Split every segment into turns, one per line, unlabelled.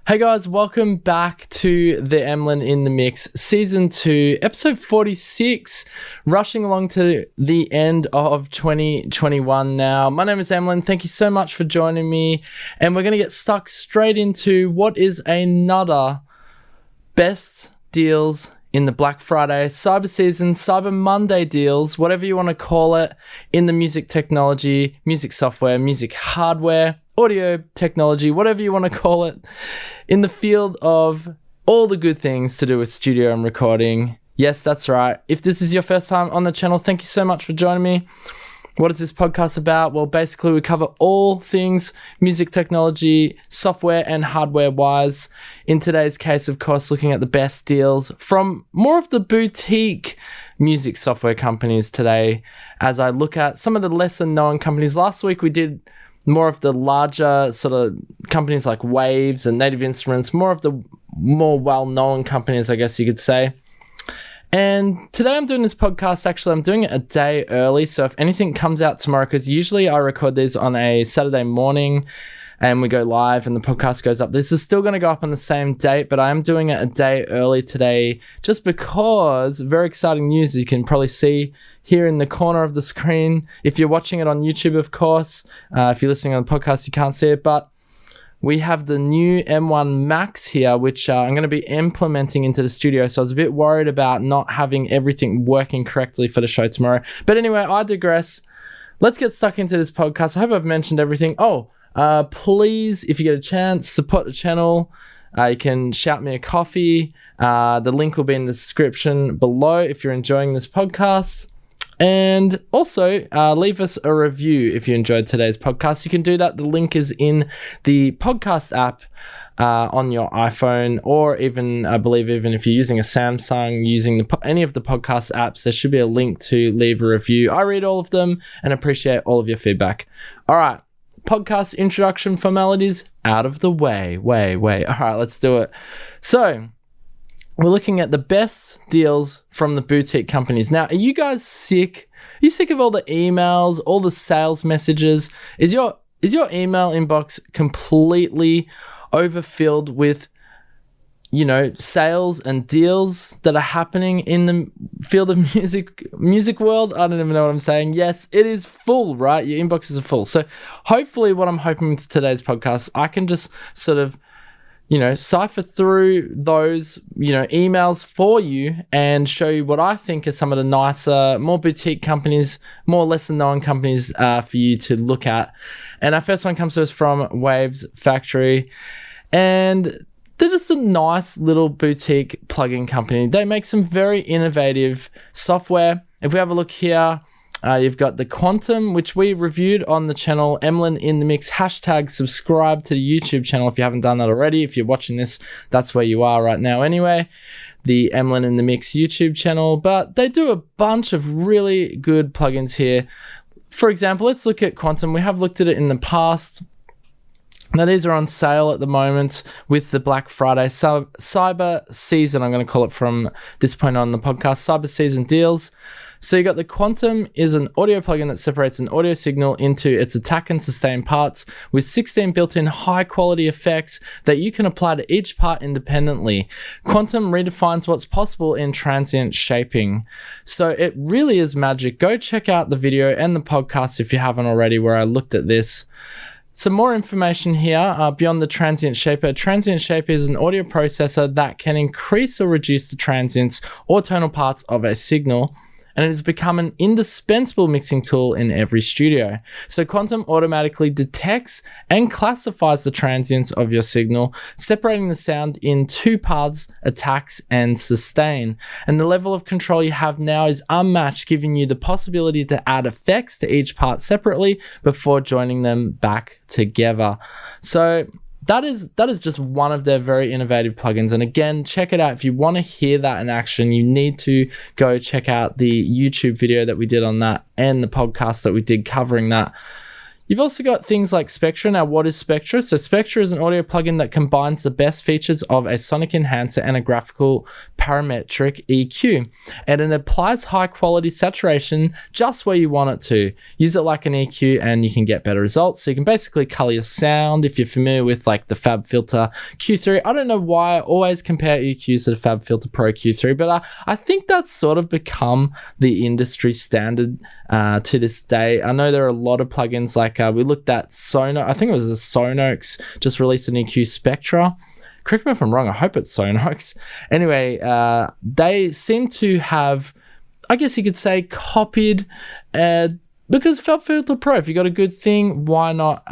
Hey guys, welcome back to the Emlyn in the Mix Season 2, Episode 46, rushing along to the end of 2021 now. My name is Emlyn, thank you so much for joining me, and we're going to get stuck straight into what is another best deals in the Black Friday, Cyber Season, Cyber Monday deals, whatever you want to call it, in the music technology, music software, music hardware, audio technology, whatever you want to call it, in the field of all the good things to do with studio and recording. Yes, that's right. If this is your first time on the channel, thank you so much for joining me. What is this podcast about? Well, basically we cover all things music technology, software and hardware wise. In today's case, of course, looking at the best deals from more of the boutique music software companies today, as I look at some of the lesser known companies. Last week we did more of the larger sort of companies like Waves and Native Instruments, more of the more well-known companies, I guess you could say. And today I'm doing this podcast, actually I'm doing it a day early, so if anything comes out tomorrow, because usually I record these on a Saturday morning and we go live and the podcast goes up. This is still going to go up on the same date, but I am doing it a day early today just because, very exciting news, you can probably see here in the corner of the screen. If you're watching it on YouTube, of course, if you're listening on the podcast, you can't see it, but we have the new M1 Max here, which I'm going to be implementing into the studio. So I was a bit worried about not having everything working correctly for the show tomorrow. But anyway, I digress. Let's get stuck into this podcast. I hope I've mentioned everything. Please, if you get a chance, support the channel. You can shout me a coffee. The link will be in the description below if you're enjoying this podcast. And also, leave us a review if you enjoyed today's podcast. You can do that. The link is in the podcast app on your iPhone, or even, I believe, even if you're using a Samsung, using any of the podcast apps, there should be a link to leave a review. I read all of them and appreciate all of your feedback. All right, podcast introduction formalities out of the way. All right, let's do it. So, we're looking at the best deals from the boutique companies. Now, are you guys sick? Are you sick of all the emails, all the sales messages? Is your email inbox completely overfilled with, sales and deals that are happening in the field of music world? I don't even know what I'm saying. Yes, it is full, right? Your inboxes are full. So hopefully what I'm hoping with today's podcast, I can just sort of cipher through those, emails for you and show you what I think are some of the nicer, more boutique companies, more lesser known companies for you to look at. And our first one comes to us from Waves Factory, and they're just a nice little boutique plugin company. They make some very innovative software. If we have a look here, you've got the Quantum, which we reviewed on the channel, Emlyn in the Mix. # subscribe to the YouTube channel if you haven't done that already. If you're watching this, that's where you are right now anyway. The Emlyn in the Mix YouTube channel. But they do a bunch of really good plugins here. For example, let's look at Quantum. We have looked at it in the past. Now, these are on sale at the moment with the Black Friday Cyber Season, I'm going to call it from this point on the podcast, Cyber Season deals. So you got the Quantum is an audio plugin that separates an audio signal into its attack and sustain parts with 16 built-in high-quality effects that you can apply to each part independently. Quantum redefines what's possible in transient shaping. So it really is magic. Go check out the video and the podcast if you haven't already, where I looked at this. Some more information here beyond the transient shaper. Transient shaper is an audio processor that can increase or reduce the transients or tonal parts of a signal, and it has become an indispensable mixing tool in every studio. So Quantum automatically detects and classifies the transients of your signal, separating the sound in two parts, attacks and sustain. And the level of control you have now is unmatched, giving you the possibility to add effects to each part separately before joining them back together. So that is just one of their very innovative plugins. And again, check it out. If you want to hear that in action, you need to go check out the YouTube video that we did on that and the podcast that we did covering that. You've also got things like Spectra. Now, what is Spectra? So Spectra is an audio plugin that combines the best features of a sonic enhancer and a graphical parametric EQ, and it applies high quality saturation just where you want it to. Use it like an EQ and you can get better results. So you can basically color your sound. If you're familiar with like the Fabfilter Q3, I don't know why I always compare EQs to the Fabfilter Pro Q3, but I think that's sort of become the industry standard to this day. I know there are a lot of plugins like we looked at Sonos. I think it was a Sonos just released an EQ Spectra. Correct me if I'm wrong, I hope it's Sonos. Anyway, they seem to have, I guess you could say, copied, because Fabfilter Pro, if you got a good thing, why not,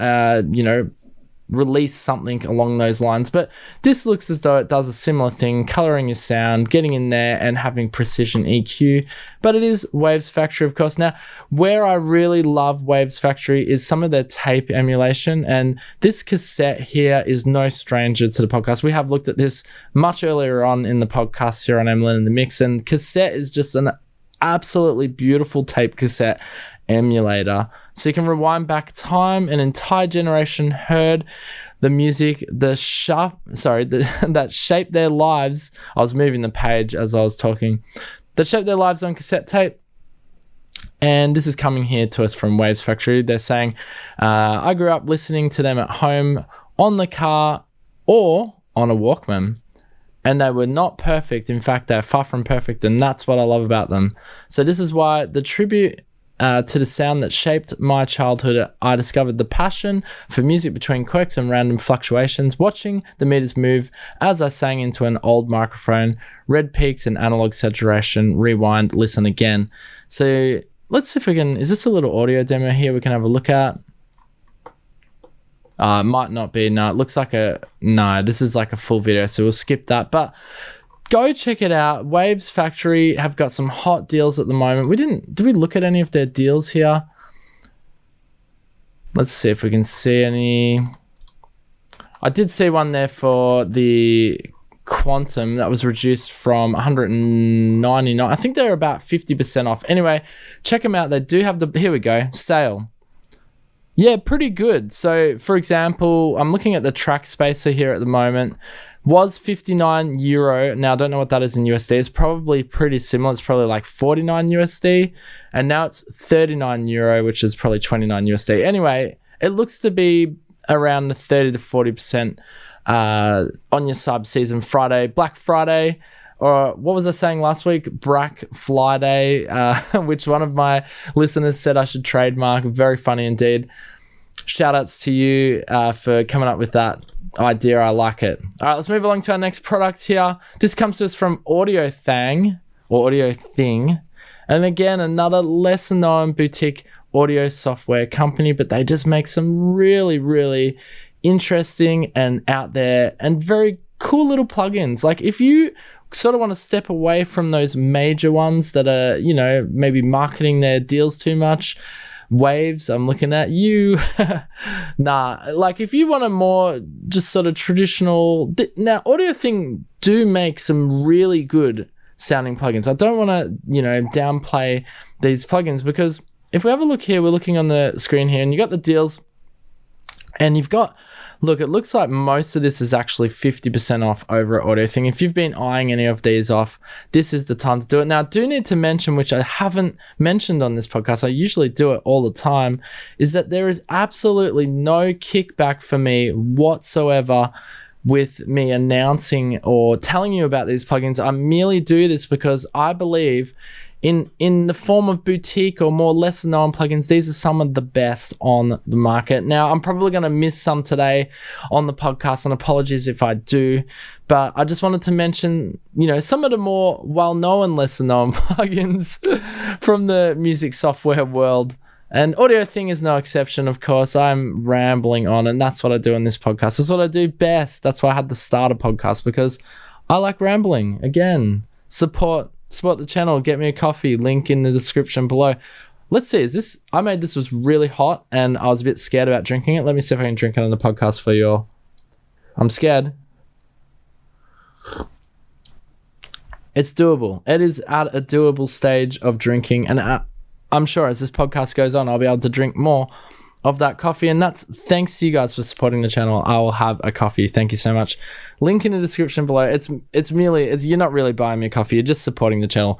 release something along those lines? But this looks as though it does a similar thing, coloring your sound, getting in there and having precision EQ. But it is Waves Factory, of course. Now, where I really love Waves Factory is some of their tape emulation, and this cassette here is no stranger to the podcast. We have looked at this much earlier on in the podcast here on Emlyn in the Mix, and cassette is just an absolutely beautiful tape cassette emulator. So you can rewind back time. An entire generation heard the music, that shaped their lives. I was moving the page as I was talking. That shaped their lives on cassette tape. And this is coming here to us from Waves Factory. They're saying, I grew up listening to them at home, on the car, or on a Walkman. And they were not perfect. In fact, they're far from perfect. And that's what I love about them. So this is why the tribute to the sound that shaped my childhood, I discovered the passion for music between quirks and random fluctuations, watching the meters move as I sang into an old microphone, red peaks and analog saturation, rewind, listen again. So let's see if we can, is this a little audio demo here we can have a look at? It might not be. No, it looks like this is like a full video, so we'll skip that. But go check it out. Waves Factory have got some hot deals at the moment. Did we look at any of their deals here? Let's see if we can see any. I did see one there for the Quantum that was reduced from 199. I think they're about 50% off. Anyway, check them out. They do have here we go, sale. Yeah, pretty good. So for example, I'm looking at the track spacer here at the moment. Was €59. Now, I don't know what that is in USD. It's probably pretty similar. It's probably like 49 USD. And now it's €39, which is probably 29 USD. Anyway, it looks to be around the 30 to 40% on your sub season Friday, Black Friday, or what was I saying last week? Black Friday, which one of my listeners said I should trademark. Very funny indeed. Shout outs to you for coming up with that idea. I like it. All right, let's move along to our next product here. This comes to us from Audio Thing. And again, another lesser known boutique audio software company, but they just make some really, really interesting and out there and very cool little plugins. Like if you sort of want to step away from those major ones that are, maybe marketing their deals too much, Waves, I'm looking at you. Like if you want a more just sort of traditional, now Audio Thing do make some really good sounding plugins. I don't want to, downplay these plugins, because if we have a look here, we're looking on the screen here and you got the deals and you've got, look, it looks like most of this is actually 50% off over at Audio Thing. If you've been eyeing any of these off, this is the time to do it. Now, I do need to mention, which I haven't mentioned on this podcast, I usually do it all the time, is that there is absolutely no kickback for me whatsoever with me announcing or telling you about these plugins. I merely do this because I believe in the form of boutique or more lesser known plugins, these are some of the best on the market. Now, I'm probably going to miss some today on the podcast, and apologies if I do, but I just wanted to mention, some of the more well-known, lesser known plugins from the music software world. And Audio Thing is no exception, of course. I'm rambling on, and that's what I do on this podcast. That's what I do best. That's why I had to start a podcast, because I like rambling. Again, support the channel, get me a coffee, link in the description below. Let's see, I made this was really hot and I was a bit scared about drinking it. Let me see if I can drink it on the podcast for you all. I'm scared. It's doable. It is at a doable stage of drinking, and I'm sure as this podcast goes on, I'll be able to drink more. of that coffee, and that's thanks to you guys for supporting the channel. I will have a coffee. Thank you so much. Link in the description below. It's merely, you're not really buying me a coffee, you're just supporting the channel.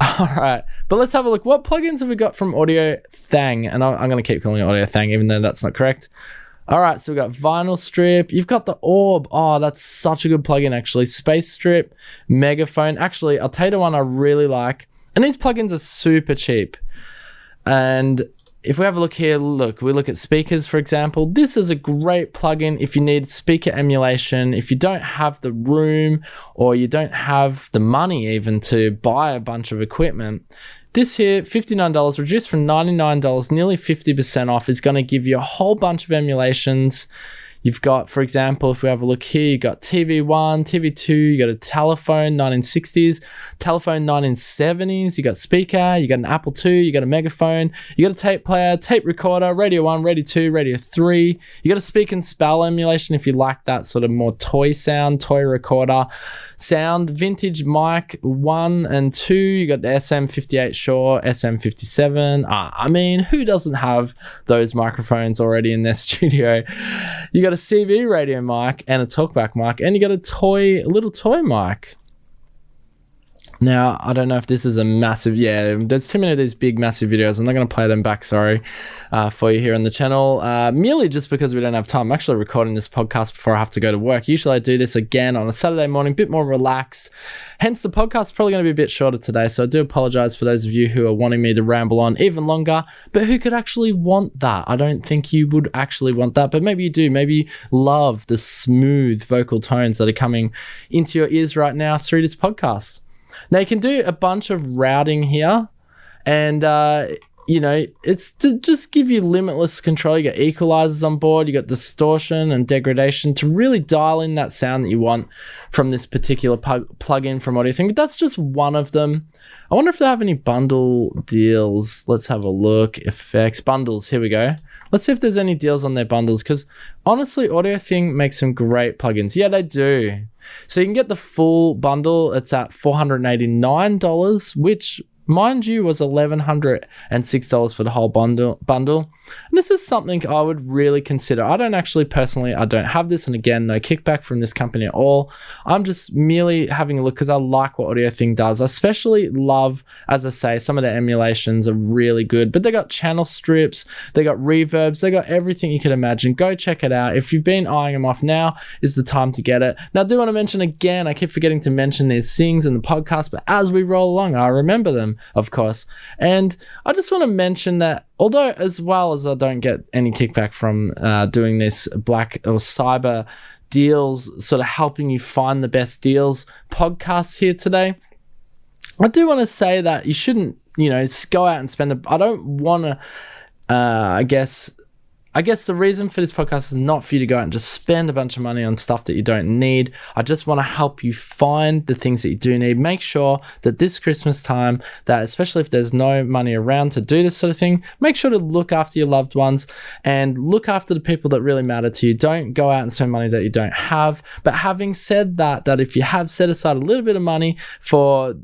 All right, but let's have a look. What plugins have we got from Audio Thang? And I'm going to keep calling it Audio Thang, even though that's not correct. All right, so we've got Vinyl Strip. You've got the Orb. Oh, that's such a good plugin, actually. Space Strip, Megaphone. Actually, I'll tell you the one I really like. And these plugins are super cheap. And if we have a look here, we look at speakers, for example. This is a great plugin if you need speaker emulation, if you don't have the room or you don't have the money even to buy a bunch of equipment. This here, $59, reduced from $99, nearly 50% off, is going to give you a whole bunch of emulations. You've got, for example, if we have a look here, you've got TV1, TV2, you got a telephone, 1960s, telephone, 1970s, you got speaker, you got an Apple II, you got a megaphone, you got a tape player, tape recorder, radio 1, radio 2, radio 3, you got a speak and spell emulation if you like that sort of more toy sound, toy recorder sound, vintage mic 1 and 2, you got the SM58 Shure, SM57. I mean, who doesn't have those microphones already in their studio? You got a CV radio mic and a talkback mic, and you got a little toy mic. Now, I don't know if this is a massive, there's too many of these big, massive videos. I'm not going to play them back, sorry, for you here on the channel, merely just because we don't have time. I'm actually recording this podcast before I have to go to work. Usually I do this again on a Saturday morning, a bit more relaxed. Hence, the podcast is probably going to be a bit shorter today, so I do apologize for those of you who are wanting me to ramble on even longer, but who could actually want that? I don't think you would actually want that, but maybe you do. Maybe you love the smooth vocal tones that are coming into your ears right now through this podcast. Now, you can do a bunch of routing here, and it's to just give you limitless control. You got equalizers on board, you got distortion and degradation to really dial in that sound that you want from this particular plugin from Audio Thing. But that's just one of them. I wonder if they have any bundle deals. Let's have a look. Effects, bundles, here we go. Let's see if there's any deals on their bundles, because honestly, Audio Thing makes some great plugins. Yeah, they do. So you can get the full bundle. It's at $489, which, mind you, was $1,106 for the whole bundle. And this is something I would really consider. I don't have this, and again, no kickback from this company at all. I'm just merely having a look because I like what Audio Thing does. I especially love, as I say, some of the emulations are really good, but they got channel strips, they got reverbs, they got everything you could imagine. Go check it out. If you've been eyeing them off, now is the time to get it. Now, I do want to mention again, I keep forgetting to mention these things in the podcast, but as we roll along, I remember them, of course. And I just want to mention that although, as well as I don't get any kickback from doing this black or cyber deals, sort of helping you find the best deals podcasts here today, I do want to say that you shouldn't, go out and spend I don't want to, I guess the reason for this podcast is not for you to go out and just spend a bunch of money on stuff that you don't need. I just want to help you find the things that you do need. Make sure that this Christmas time, that especially if there's no money around to do this sort of thing, make sure to look after your loved ones and look after the people that really matter to you. Don't go out and spend money that you don't have. But having said that if you have set aside a little bit of money for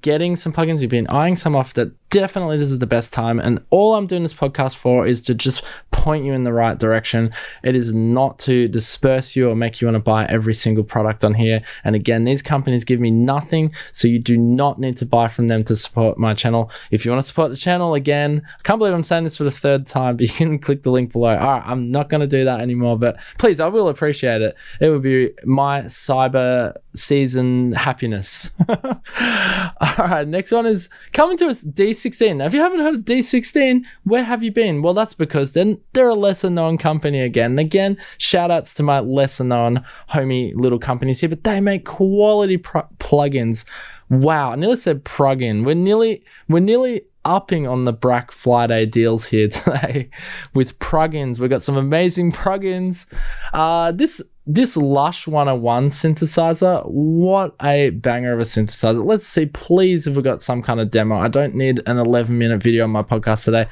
getting some plugins, you've been eyeing some off, that definitely this is the best time. And all I'm doing this podcast for is to just point you in the right direction. It is not to disperse you or make you want to buy every single product on here. And again, these companies give me nothing, so you do not need to buy from them to support my channel. If you want to support the channel, again, I can't believe I'm saying this for the third time, but you can click the link below. All right, I'm not going to do that anymore, but please, I will appreciate it. It would be my cyber season happiness. All right, next one is coming to us, D16. Now, if you haven't heard of D16, where have you been? Well, that's because then they're a lesser known company again. And again, shout outs to my lesser known homie little companies here, but they make quality plugins. Wow, I nearly said plugin. We're nearly upping on the Black Friday deals here today with plugins. We've got some amazing plugins. This Lush 101 synthesizer, what a banger of a synthesizer. Let's see, please, if we've got some kind of demo. I don't need an 11-minute video on my podcast today.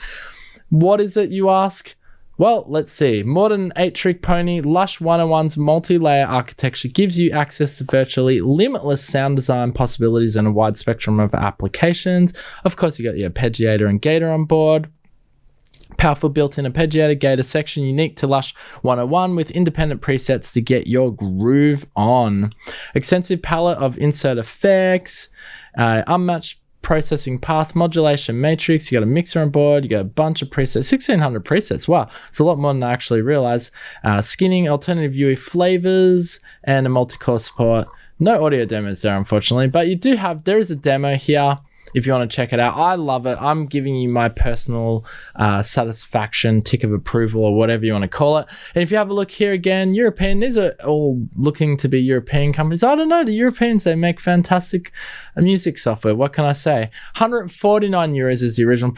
What is it, you ask? Well, let's see. Modern 8-trick pony, Lush 101's multi-layer architecture gives you access to virtually limitless sound design possibilities and a wide spectrum of applications. Of course, you got your arpeggiator and gator on board. Powerful built-in arpeggiator gator section unique to Lush 101 with independent presets to get your groove on. Extensive palette of insert effects, unmatched processing path, modulation matrix. You got a mixer on board, you got a bunch of presets, 1600 presets. Wow, it's a lot more than I actually realized. Skinning, alternative UE flavors, and a multi-core support. No audio demos there, unfortunately, but there is a demo here if you want to check it out. I love it. I'm giving you my personal satisfaction, tick of approval, or whatever you want to call it. And if you have a look here again, European, these are all looking to be European companies. I don't know, the Europeans, they make fantastic music software. What can I say? 149 euros is the original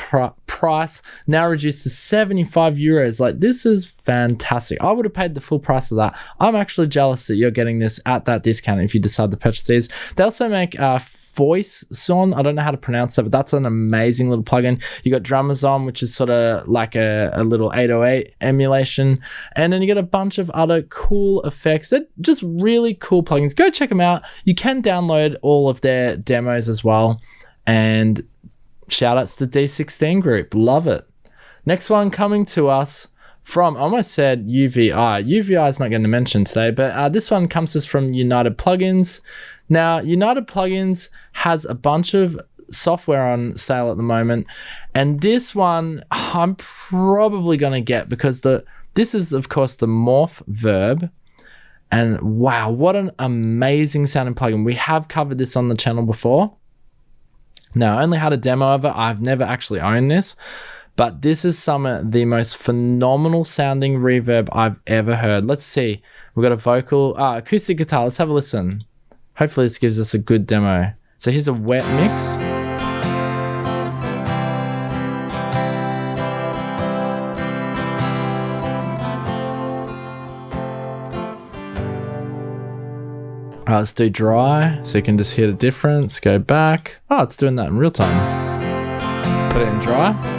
price, now reduced to 75 euros. Like, this is fantastic. I would have paid the full price of that. I'm actually jealous that you're getting this at that discount if you decide to purchase these. They also make voice son. I don't know how to pronounce that, but that's an amazing little plugin. You got drummers on, which is sort of like a little 808 emulation, and then you get a bunch of other cool effects. They're just really cool plugins. Go check them out. You can download all of their demos as well, and shout outs to D16 group. Love it. Next one coming to us from, I almost said UVI. UVI is not going to mention today, but this one comes to us from United Plugins. Now, United Plugins has a bunch of software on sale at the moment, and this one I'm probably going to get because this is, of course, the Morphverb, and wow, what an amazing sounding plugin. We have covered this on the channel before. Now, I only had a demo of it. I've never actually owned this, but this is some of the most phenomenal sounding reverb I've ever heard. Let's see. We've got a vocal, acoustic guitar. Let's have a listen. Hopefully this gives us a good demo. So here's a wet mix. All right, let's do dry so you can just hear the difference. Go back. Oh, it's doing that in real time. Put it in dry.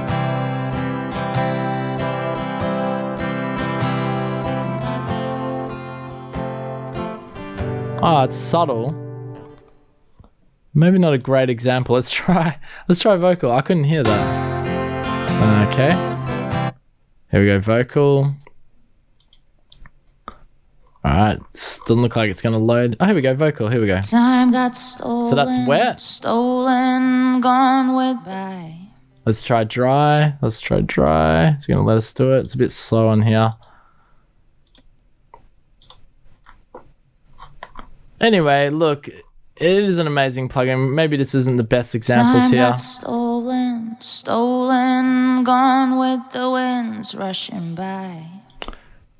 Oh, it's subtle. Maybe not a great example. Let's try vocal. I couldn't hear that. Okay. Here we go, vocal. Alright, doesn't look like it's gonna load. Oh, here we go, vocal. Here we go.
Time got stolen,
so that's wet.
Stolen, gone with by.
Let's try dry. It's gonna let us do it. It's a bit slow on here. Anyway, look, it is an amazing plugin. Maybe this isn't the best examples
Time
here.
got stolen, gone with the winds rushing by.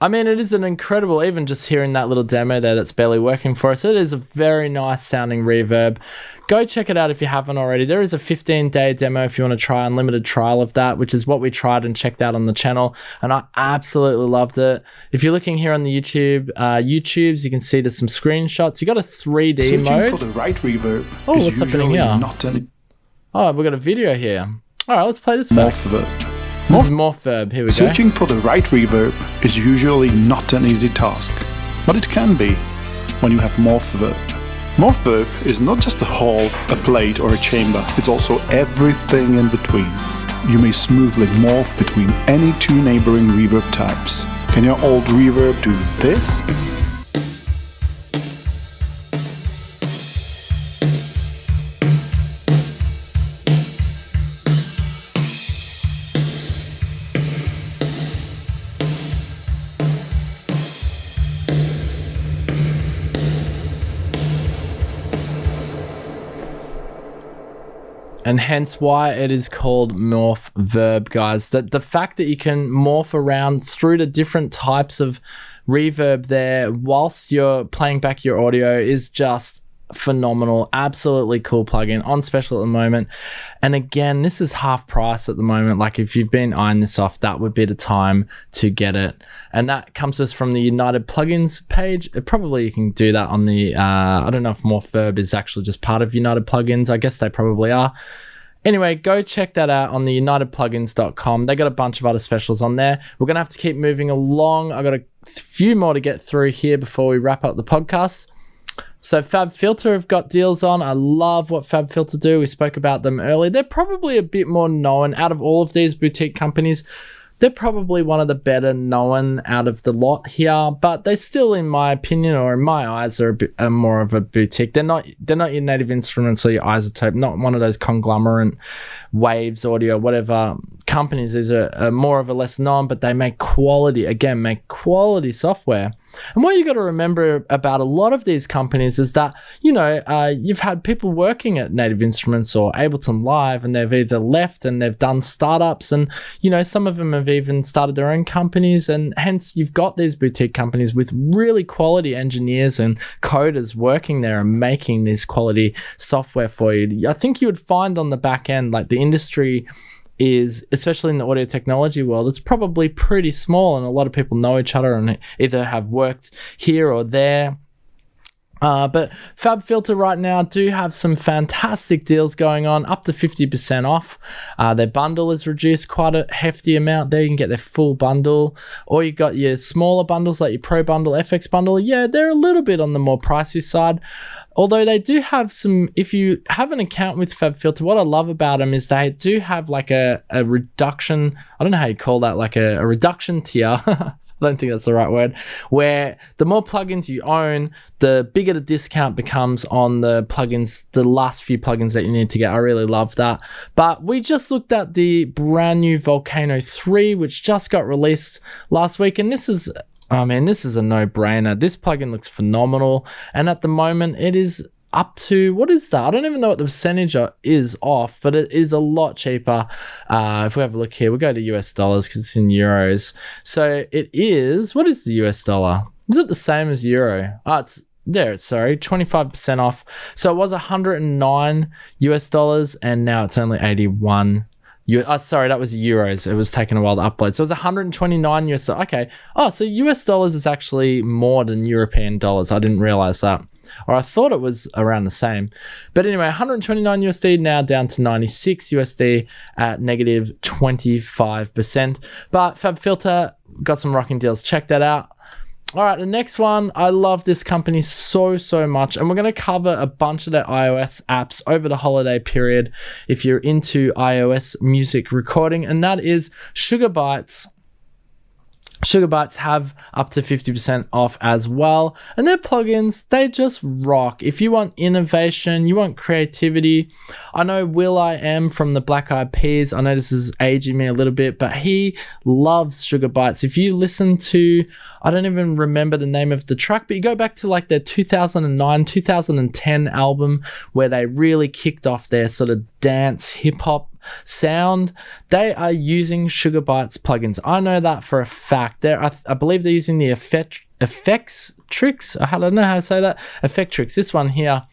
I mean, it is an incredible, even just hearing that little demo there that's barely working for us. It is a very nice sounding reverb. Go check it out if you haven't already. There is a 15-day demo if you want to try unlimited trial of that, which is what we tried and checked out on the channel, and I absolutely loved it. If you're looking here on the YouTubes, you can see there's some screenshots. You got a 3D
Searching
mode.
for the right reverb
Oh,
is
what's happening
usually
here?
not any
Oh, we've got a video here. All right, let's play this back.
Morphverb.
This is Morphverb. Here we go.
Searching for the right reverb is usually not an easy task, but it can be when you have Morphverb. Morphverb is not just a hall, a plate or a chamber, it's also everything in between. You may smoothly morph between any two neighboring reverb types. Can your old reverb do this?
And hence why it is called Morphverb, guys. That the fact that you can morph around through the different types of reverb there whilst you're playing back your audio is just phenomenal. Absolutely cool plugin, on special at the moment. And again, this is half price at the moment. Like, if you've been eyeing this off, that would be the time to get it. And that comes to us from the United Plugins page. Probably you can do that on the I don't know if Morphverb is actually just part of United Plugins. I guess they probably are. Anyway, go check that out on the unitedplugins.com. They got a bunch of other specials on there. We're gonna have to keep moving along. I got a few more to get through here before we wrap up the podcast. So Fabfilter have got deals on. I love what Fabfilter do. We spoke about them earlier. They're probably a bit more known out of all of these boutique companies. they're probably one of the better known out of the lot here, but they still, in my opinion or in my eyes, are more of a boutique. They're not your Native Instruments or your isotope, not one of those conglomerate Waves Audio, whatever companies. These are more of a less known, but they make quality software. And what you got to remember about a lot of these companies is that, you've had people working at Native Instruments or Ableton Live, and they've either left and they've done startups, and, some of them have even started their own companies, and hence you've got these boutique companies with really quality engineers and coders working there and making this quality software for you. I think you would find on the back end, like the industry is, especially in the audio technology world, it's probably pretty small, and a lot of people know each other and either have worked here or there. But Fabfilter right now do have some fantastic deals going on, up to 50% off. Their bundle is reduced quite a hefty amount there. You can get their full bundle, or you got your smaller bundles like your Pro Bundle, FX Bundle. Yeah, they're a little bit on the more pricey side. Although they do have some, if you have an account with Fabfilter, what I love about them is they do have like a reduction, I don't know how you call that, like a reduction tier. I don't think that's the right word, where the more plugins you own, the bigger the discount becomes on the plugins, the last few plugins that you need to get. I really love that. But we just looked at the brand new Volcano 3, which just got released last week, and this is a no-brainer. This plugin looks phenomenal, and at the moment it is up to, what is that? I don't even know what the percentage is off, but it is a lot cheaper. If we have a look here, we'll go to US dollars because it's in euros. So it is, what is the US dollar? Is it the same as euro? It's there, sorry, 25% off. So it was 109 US dollars, and now it's only 81. Sorry, that was euros. It was taking a while to upload. So it was 129 US dollars. Okay. Oh, so US dollars is actually more than European dollars. I didn't realize that. Or I thought it was around the same. But anyway, 129 USD now down to 96 USD at negative 25%. But Fabfilter got some rocking deals. Check that out. All right, the next one, I love this company so much, and we're going to cover a bunch of their iOS apps over the holiday period if you're into iOS music recording, and that is Sugarbytes. Sugarbytes have up to 50% off as well, and their plugins, they just rock. If you want innovation, you want creativity, I know will.i.am from the Black Eyed Peas, I know this is aging me a little bit, but he loves Sugarbytes. If you listen to, I don't even remember the name of the track, but you go back to like their 2009, 2010 album where they really kicked off their sort of dance hip-hop sound, they are using Sugarbytes plugins. I know that for a fact. I believe they're using the Effectrix. I don't know how to say that. Effectrix. This one here,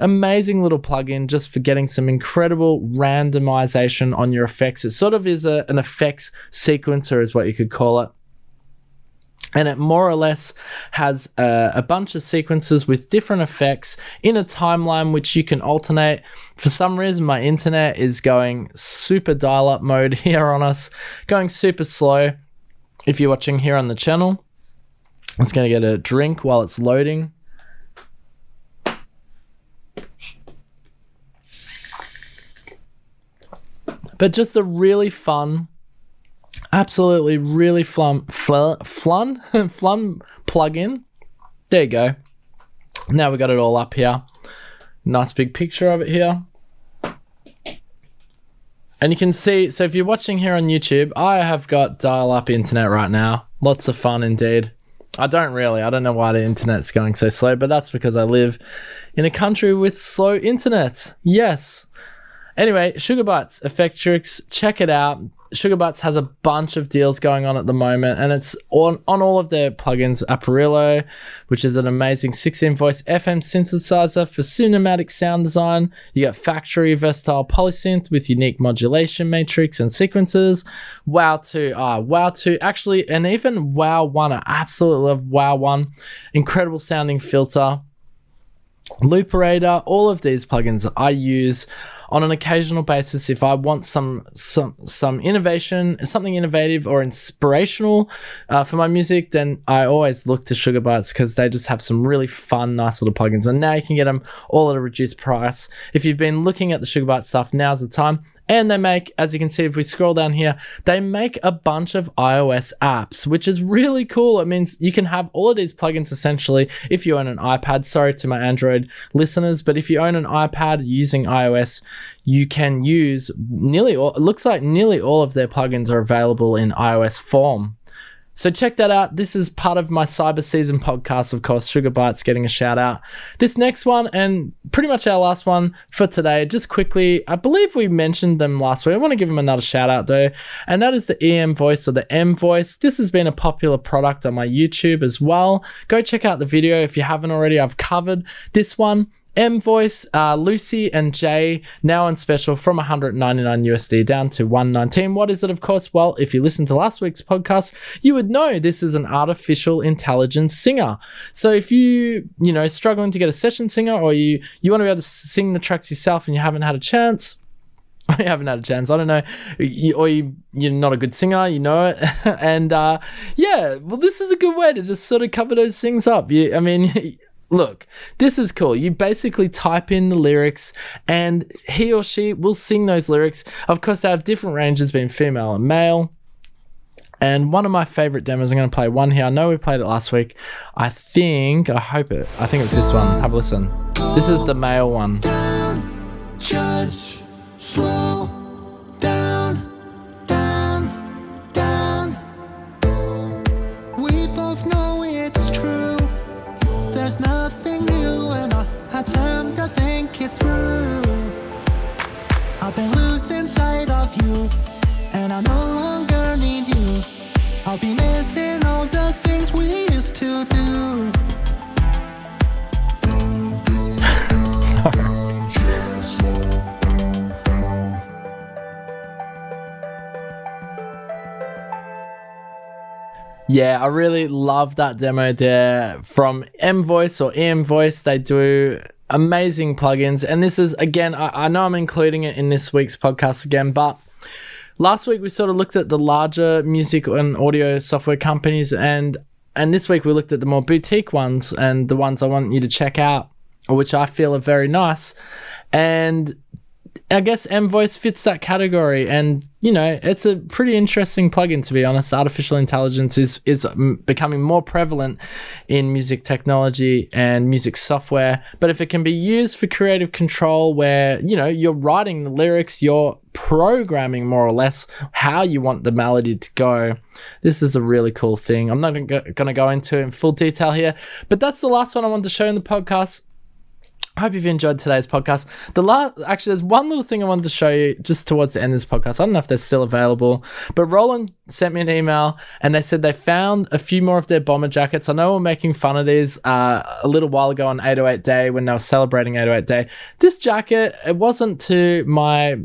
amazing little plugin just for getting some incredible randomization on your effects. It sort of is an effects sequencer is what you could call it. And it more or less has a bunch of sequences with different effects in a timeline which you can alternate. For some reason, my internet is going super dial-up mode here on us, going super slow. If you're watching here on the channel, I'm just going to get a drink while it's loading. But just a really fun, absolutely really fun plugin. There you go. Now we got it all up here. Nice big picture of it here. And you can see, so if you're watching here on YouTube, I have got dial-up internet right now. Lots of fun indeed. I don't know why the internet's going so slow, but that's because I live in a country with slow internet. Yes. Anyway, Sugarbytes, Effectrix, check it out. Sugarbytes has a bunch of deals going on at the moment, and it's on all of their plugins. Apparillo, which is an amazing 6-invoice FM synthesizer for cinematic sound design. You got Factory Versatile Polysynth with unique modulation matrix and sequences. Wow 2, actually, and even Wow 1. I absolutely love Wow 1. Incredible sounding filter. Looperator, all of these plugins I use on an occasional basis if I want some innovation, something innovative or inspirational for my music, then I always look to Sugarbytes because they just have some really fun, nice little plugins. And now you can get them all at a reduced price. If you've been looking at the Sugarbytes stuff, now's the time. And they make, as you can see, if we scroll down here, they make a bunch of iOS apps, which is really cool. It means you can have all of these plugins essentially if you own an iPad. Sorry to my Android listeners, but if you own an iPad using iOS, you can use it looks like nearly all of their plugins are available in iOS form. So check that out. This is part of my Cyber Season podcast, of course, Sugarbytes getting a shout out. This next one, and pretty much our last one for today, just quickly, I believe we mentioned them last week. I want to give them another shout out though, and that is the emvoice or the emvoice. This has been a popular product on my YouTube as well. Go check out the video if you haven't already. I've covered this one. emvoice, Lucy and Jay, now on special from $199 USD down to $119. What is it, of course? Well, if you listened to last week's podcast, you would know this is an artificial intelligence singer. So if you struggling to get a session singer, or you want to be able to sing the tracks yourself and you haven't had a chance, I don't know, you're not a good singer, you know it, and well, this is a good way to just sort of cover those things up. Look, this is cool. You basically type in the lyrics and he or she will sing those lyrics. Of course, they have different ranges being female and male. And one of my favorite demos, I'm going to play one here. I know we played it last week. I think it was this one. Have a listen. This is the male one.
Just slow down. We both know it's true. There's nothing new in our attempt to think it through. I've been losing sight of you, and I no longer need you. I'll be missing all the things we used to do.
Yeah, I really love that demo there from emvoice or emvoice. They do amazing plugins. And this is, again, I know I'm including it in this week's podcast again, but last week we sort of looked at the larger music and audio software companies, and this week we looked at the more boutique ones and the ones I want you to check out, which I feel are very nice. And I guess emvoice fits that category, and it's a pretty interesting plugin, to be honest. Artificial intelligence is becoming more prevalent in music technology and music software, but if it can be used for creative control, where you're writing the lyrics, you're programming more or less how you want the melody to go, this is a really cool thing. I'm not going to go into it in full detail here, but that's the last one I wanted to show in the podcast. I hope you've enjoyed today's podcast. Actually, there's one little thing I wanted to show you just towards the end of this podcast. I don't know if they're still available, but Roland sent me an email and they said they found a few more of their bomber jackets. I know we're making fun of these a little while ago on 808 Day when they were celebrating 808 Day. This jacket, it wasn't to my,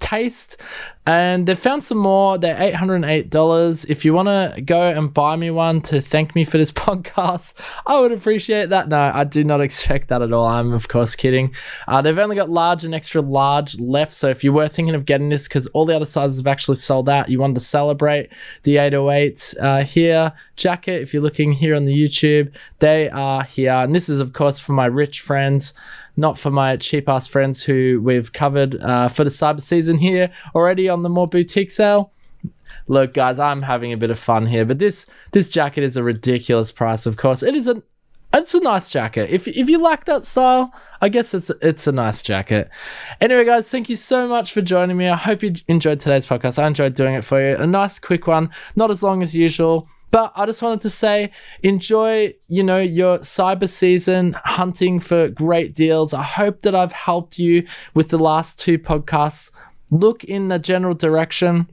taste, and they found some more. They're $808. If you want to go and buy me one to thank me for this podcast, I would appreciate that. No, I do not expect that at all. I'm of course kidding. They've only got large and extra large left, so if you were thinking of getting this because all the other sizes have actually sold out, you wanted to celebrate the 808 here jacket, if you're looking here on the YouTube, they are here. And this is of course for my rich friends, not for my cheap ass friends who we've covered for the cyber season here already on the more boutique sale. Look, guys, I'm having a bit of fun here, but this jacket is a ridiculous price. Of course, it's a nice jacket. If you like that style, I guess it's a nice jacket. Anyway, guys, thank you so much for joining me. I hope you enjoyed today's podcast. I enjoyed doing it for you. A nice quick one, not as long as usual. But I just wanted to say, enjoy, your cyber season, hunting for great deals. I hope that I've helped you with the last two podcasts. Look in the general direction.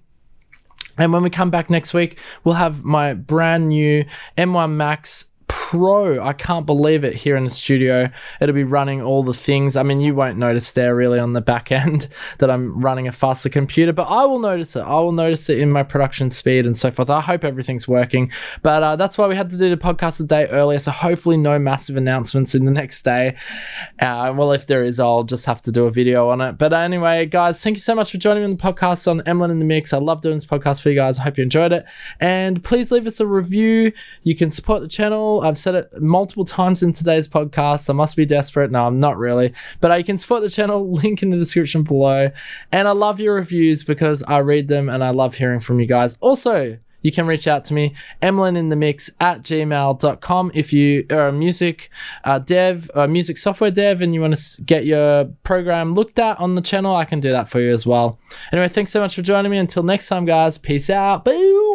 And when we come back next week, we'll have my brand new M1 Max Pro. I can't believe it, here in the studio. It'll be running all the things. I mean, you won't notice there really on the back end that I'm running a faster computer, but I will notice it. I will notice it in my production speed and so forth. I hope everything's working, but that's why we had to do the podcast a day earlier, so hopefully no massive announcements in the next day. Well, if there is, I'll just have to do a video on it. But anyway, guys, thank you so much for joining me on the podcast on Emlyn in the Mix. I love doing this podcast for you guys. I hope you enjoyed it, and please leave us a review. You can support the channel. I've said it multiple times in today's podcast. I must be desperate. No, I'm not really. But you can support the channel, link in the description below. And I love your reviews because I read them and I love hearing from you guys. Also, you can reach out to me, emlyninthemix@gmail.com. If you are a music music software dev, and you want to get your program looked at on the channel, I can do that for you as well. Anyway, thanks so much for joining me. Until next time, guys, peace out. Boo!